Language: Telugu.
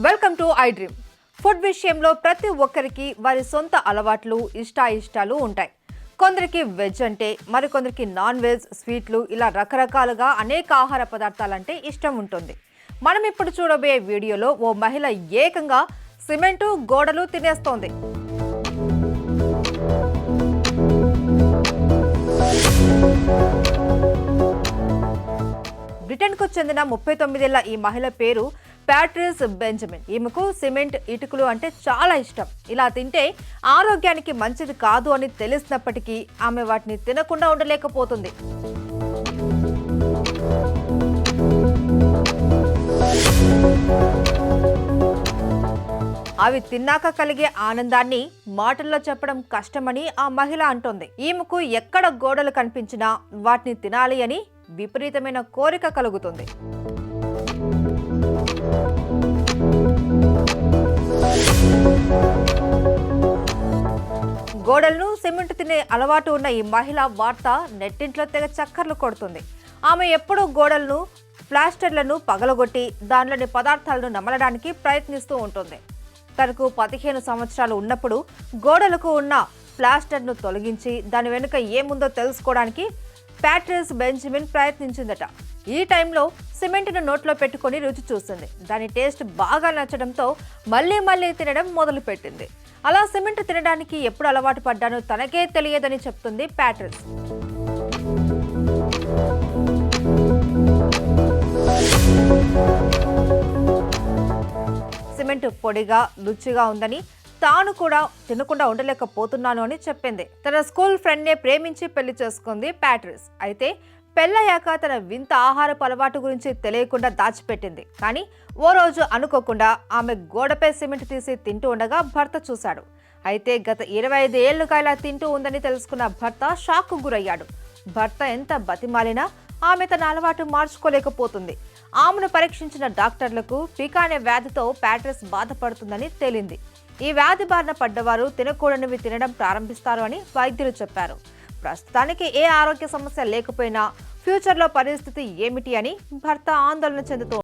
Welcome to I dream. Food విషయంలో ప్రతి ఒక్కరికి వారి సొంత అలవాట్లు ఇష్టాలు ఉంటాయి. కొందరికి వెజ్ అంటే, మరికొందరికి నాన్ వెజ్, స్వీట్లు ఇలా రకరకాలుగా అనేక ఆహార పదార్థాలంటే ఇష్టం ఉంటుంది. మనం ఇప్పుడు చూడబోయే వీడియోలో ఓ మహిళ ఏకంగా సిమెంటు గోడలు తినేస్తోంది. బ్రిటన్కు చెందిన 39 ఏళ్ల ఈ మహిళ పేరు ప్యాట్రిస్ బెంజమిన్. ఈమెకు సిమెంట్ ఇటుకలు అంటే చాలా ఇష్టం. ఇలా తింటే ఆరోగ్యానికి మంచిది కాదు అని తెలిసినప్పటికీ ఆమె వాటిని తినకుండా ఉండలేకపోతుంది. అవి తిన్నాక కలిగే ఆనందాన్ని మాటల్లో చెప్పడం కష్టమని ఆ మహిళ అంటోంది. ఈమెకు ఎక్కడ గోడలు కనిపించినా వాటిని తినాలి అని విపరీతమైన కోరిక కలుగుతుంది. గోడలను సిమెంట్ తినే అలవాటు ఉన్న ఈ మహిళ వార్త నెట్టింట్లో తెగ చక్కర్లు కొడుతుంది. ఆమె ఎప్పుడూ గోడలను, ప్లాస్టర్లను పగలగొట్టి దానిలోని పదార్థాలను నమలడానికి ప్రయత్నిస్తూ ఉంటుంది. తనకు 15 సంవత్సరాలు ఉన్నప్పుడు గోడలకు ఉన్న ప్లాస్టర్ను తొలగించి దాని వెనుక ఏముందో తెలుసుకోవడానికి ప్యాట్రిస్ బెంజమిన్ ప్రయత్నించిందట. ఈ టైంలో సిమెంట్ను నోట్లో పెట్టుకొని రుచి చూసింది. దాని టేస్ట్ బాగా నచ్చడంతో మళ్ళీ తినడం మొదలుపెట్టింది. అలా సిమెంట్ తినడానికి ఎప్పుడు అలవాటు పడ్డానో తనకే తెలియదని చెప్తుంది ప్యాట్రిస్. సిమెంట్ పొడిగా, రుచిగా ఉందని, తాను కూడా తినకుండా ఉండలేకపోతున్నాను అని చెప్పింది. తన స్కూల్ ఫ్రెండ్నే ప్రేమించి పెళ్లి చేసుకుంది ప్యాట్రిస్. అయితే పెళ్ళయ్యాక తన వింత ఆహారపు అలవాటు గురించి తెలియకుండా దాచిపెట్టింది. కానీ ఓ రోజు అనుకోకుండా ఆమె గోడపై సిమెంట్ తీసి తింటూ ఉండగా భర్త చూశాడు. అయితే గత 25 ఏళ్లుగా ఇలా తింటూ ఉందని తెలుసుకున్న భర్త షాక్కు గురయ్యాడు. భర్త ఎంత బతిమాలినా ఆమె తన అలవాటు మార్చుకోలేకపోతుంది. ఆమెను పరీక్షించిన డాక్టర్లకు పికా అనే వ్యాధితో ప్యాట్రిస్ బాధపడుతుందని తేలింది. ఈ వ్యాధి బారిన పడ్డవారు తినకూడనివి తినడం ప్రారంభిస్తారు అని వైద్యులు చెప్పారు. ప్రస్తుతానికి ఏ ఆరోగ్య సమస్య లేకపోయినా ఫ్యూచర్లో పరిస్థితి ఏమిటి అని భర్త ఆందోళన చెందుతూ